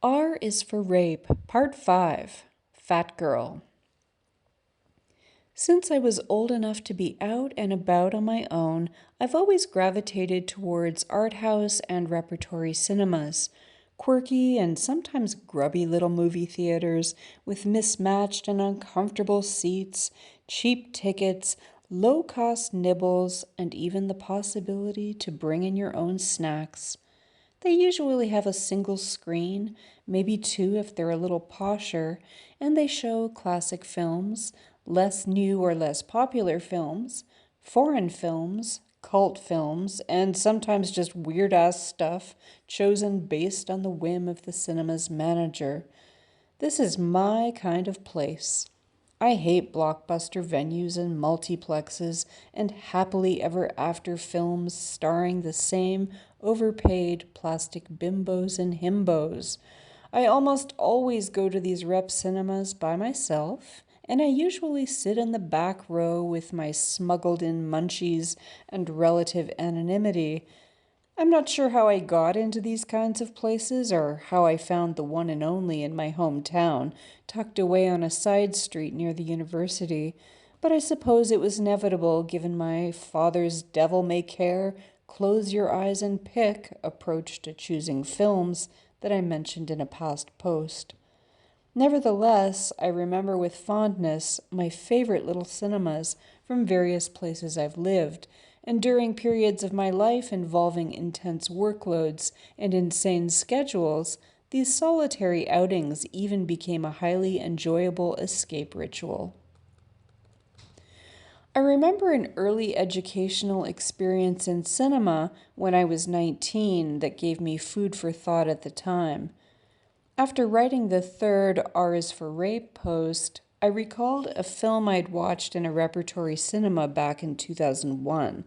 R is for Rape, Part 5, Fat Girl. Since I was old enough to be out and about on my own, I've always gravitated towards art house and repertory cinemas, quirky and sometimes grubby little movie theaters with mismatched and uncomfortable seats, cheap tickets, low-cost nibbles, and even the possibility to bring in your own snacks. They usually have a single screen, maybe two if they're a little posher, and they show classic films, less new or less popular films, foreign films, cult films, and sometimes just weird ass stuff chosen based on the whim of the cinema's manager. This is my kind of place. I hate blockbuster venues and multiplexes and happily ever after films starring the same overpaid plastic bimbos and himbos. I almost always go to these rep cinemas by myself, and I usually sit in the back row with my smuggled in munchies and relative anonymity. I'm not sure how I got into these kinds of places or how I found the one and only in my hometown, tucked away on a side street near the university, but I suppose it was inevitable given my father's devil may care, close your eyes and pick approach to choosing films that I mentioned in a past post. Nevertheless, I remember with fondness my favorite little cinemas from various places I've lived, and during periods of my life involving intense workloads and insane schedules, these solitary outings even became a highly enjoyable escape ritual. I remember an early educational experience in cinema when I was 19 that gave me food for thought at the time. After writing the third R is for Rape post, I recalled a film I'd watched in a repertory cinema back in 2001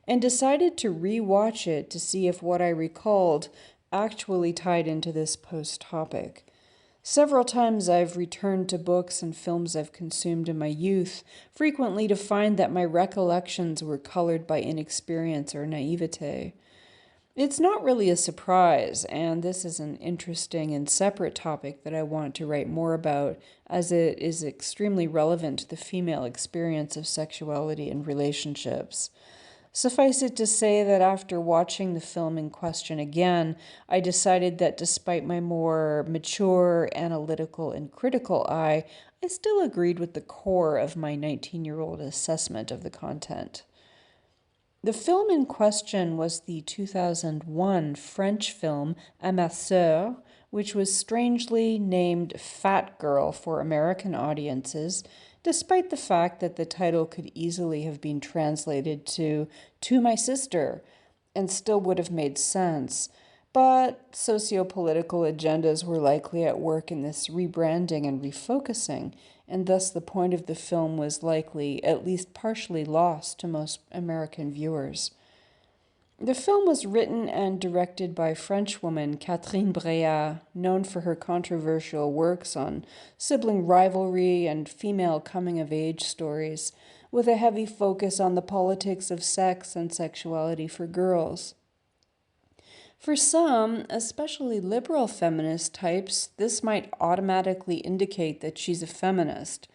and decided to re-watch it to see if what I recalled actually tied into this post topic. Several times I've returned to books and films I've consumed in my youth, frequently to find that my recollections were colored by inexperience or naivete. It's not really a surprise, and this is an interesting and separate topic that I want to write more about, as it is extremely relevant to the female experience of sexuality and relationships. Suffice it to say that after watching the film in question again, I decided that despite my more mature, analytical, and critical eye, I still agreed with the core of my 19-year-old assessment of the content. The film in question was the 2001 French film À ma sœur, which was strangely named Fat Girl for American audiences, despite the fact that the title could easily have been translated To My Sister and still would have made sense. But socio-political agendas were likely at work in this rebranding and refocusing, and thus the point of the film was likely at least partially lost to most American viewers. The film was written and directed by Frenchwoman Catherine Breillat, known for her controversial works on sibling rivalry and female coming-of-age stories, with a heavy focus on the politics of sex and sexuality for girls. For some, especially liberal feminist types, this might automatically indicate that she's a feminist.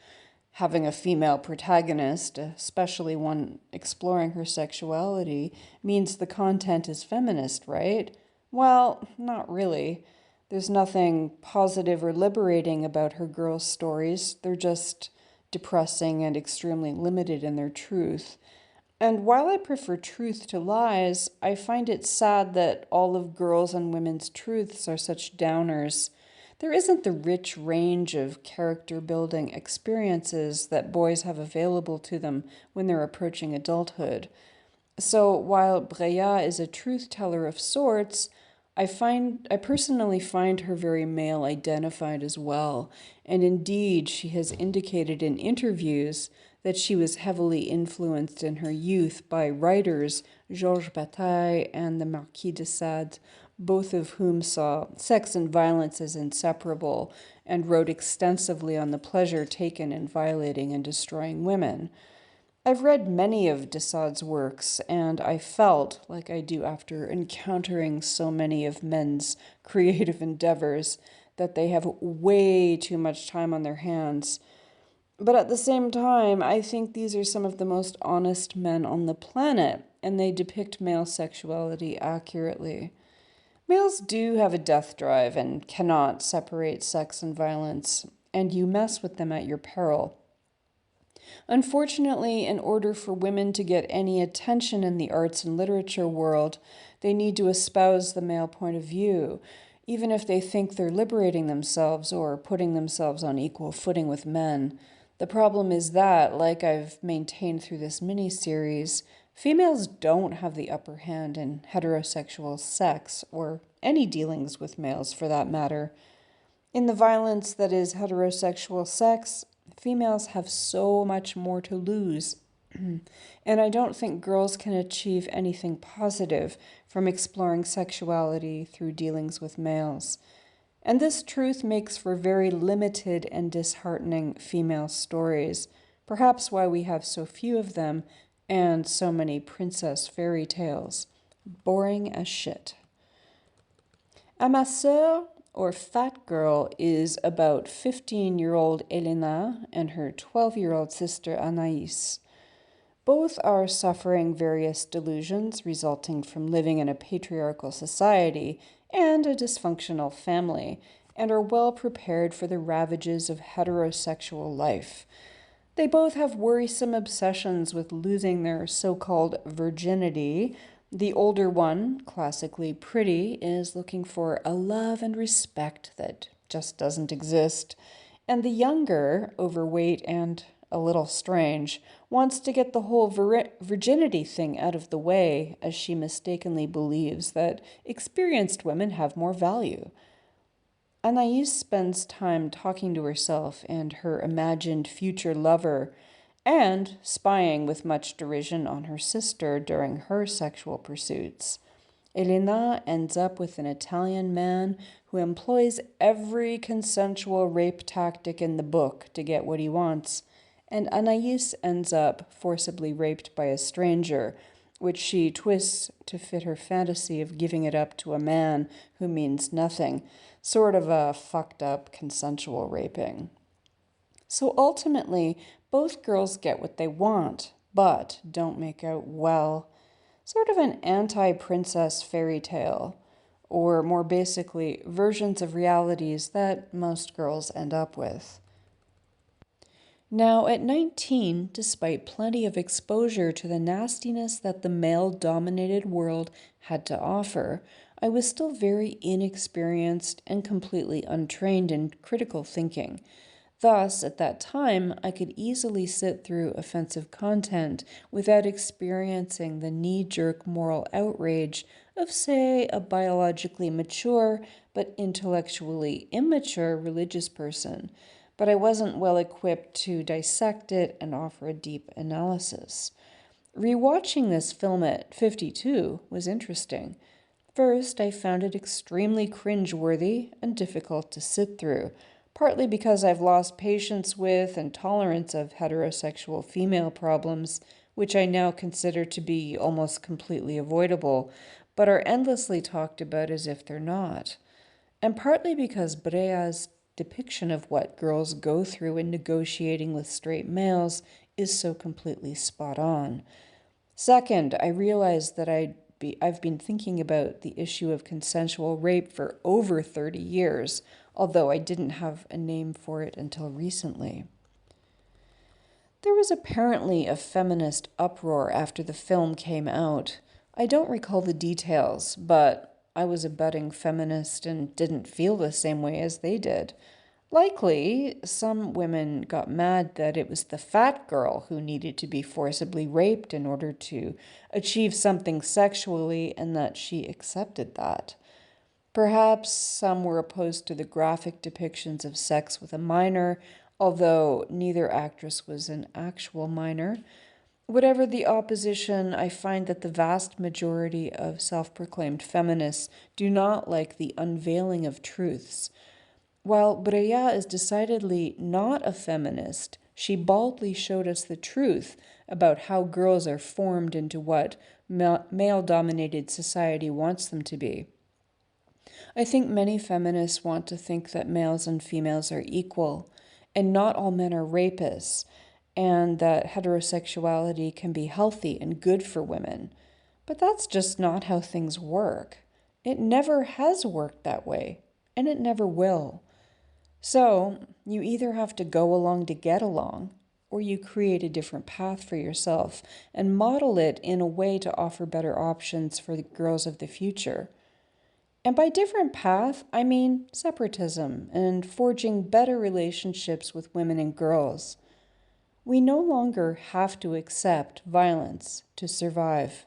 Having a female protagonist, especially one exploring her sexuality, means the content is feminist, right? Well, not really. There's nothing positive or liberating about her girls' stories. They're just depressing and extremely limited in their truth. And while I prefer truth to lies, I find it sad that all of girls' and women's truths are such downers. There isn't the rich range of character building experiences that boys have available to them when they're approaching adulthood. So while Breillat is a truth teller of sorts, I personally find her very male identified as well, and indeed she has indicated in interviews that she was heavily influenced in her youth by writers Georges Bataille and the Marquis de Sade, both of whom saw sex and violence as inseparable and wrote extensively on the pleasure taken in violating and destroying women. I've read many of de Sade's works, and I felt, like I do after encountering so many of men's creative endeavors, that they have way too much time on their hands. But at the same time, I think these are some of the most honest men on the planet, and they depict male sexuality accurately. Males do have a death drive and cannot separate sex and violence, and you mess with them at your peril. Unfortunately, in order for women to get any attention in the arts and literature world, they need to espouse the male point of view, even if they think they're liberating themselves or putting themselves on equal footing with men. The problem is that, like I've maintained through this mini-series, females don't have the upper hand in heterosexual sex, or any dealings with males for that matter. In the violence that is heterosexual sex, females have so much more to lose. And I don't think girls can achieve anything positive from exploring sexuality through dealings with males. And this truth makes for very limited and disheartening female stories, perhaps why we have so few of them and so many princess fairy tales. Boring as shit. À ma sœur, or Fat Girl, is about 15-year-old Elena and her 12-year-old sister Anaïs. Both are suffering various delusions resulting from living in a patriarchal society and a dysfunctional family, and are well prepared for the ravages of heterosexual life. They both have worrisome obsessions with losing their so-called virginity. The older one, classically pretty, is looking for a love and respect that just doesn't exist. And the younger, overweight and a little strange, wants to get the whole virginity thing out of the way, as she mistakenly believes that experienced women have more value. Anaïs spends time talking to herself and her imagined future lover, and spying with much derision on her sister during her sexual pursuits. Elena ends up with an Italian man who employs every consensual rape tactic in the book to get what he wants, and Anaïs ends up forcibly raped by a stranger, which she twists to fit her fantasy of giving it up to a man who means nothing, sort of a fucked up consensual raping. So ultimately, both girls get what they want, but don't make out well. Sort of an anti-princess fairy tale, or more basically, versions of realities that most girls end up with. Now, at 19, despite plenty of exposure to the nastiness that the male-dominated world had to offer, I was still very inexperienced and completely untrained in critical thinking. Thus, at that time, I could easily sit through offensive content without experiencing the knee-jerk moral outrage of, say, a biologically mature but intellectually immature religious person. But I wasn't well equipped to dissect it and offer a deep analysis. Rewatching this film at 52 was interesting. First, I found it extremely cringeworthy and difficult to sit through, partly because I've lost patience with and tolerance of heterosexual female problems, which I now consider to be almost completely avoidable, but are endlessly talked about as if they're not. And partly because Brea's depiction of what girls go through in negotiating with straight males is so completely spot on. Second, I realized that I've been thinking about the issue of consensual rape for over 30 years, although I didn't have a name for it until recently. There was apparently a feminist uproar after the film came out. I don't recall the details, but I was a budding feminist and didn't feel the same way as they did. Likely, some women got mad that it was the fat girl who needed to be forcibly raped in order to achieve something sexually, and that she accepted that. Perhaps some were opposed to the graphic depictions of sex with a minor, although neither actress was an actual minor. Whatever the opposition, I find that the vast majority of self-proclaimed feminists do not like the unveiling of truths. While Brea is decidedly not a feminist, she baldly showed us the truth about how girls are formed into what male-dominated society wants them to be. I think many feminists want to think that males and females are equal, and not all men are rapists, and that heterosexuality can be healthy and good for women. But that's just not how things work. It never has worked that way, and it never will. So, you either have to go along to get along, or you create a different path for yourself and model it in a way to offer better options for the girls of the future. And by different path, I mean separatism and forging better relationships with women and girls. We no longer have to accept violence to survive.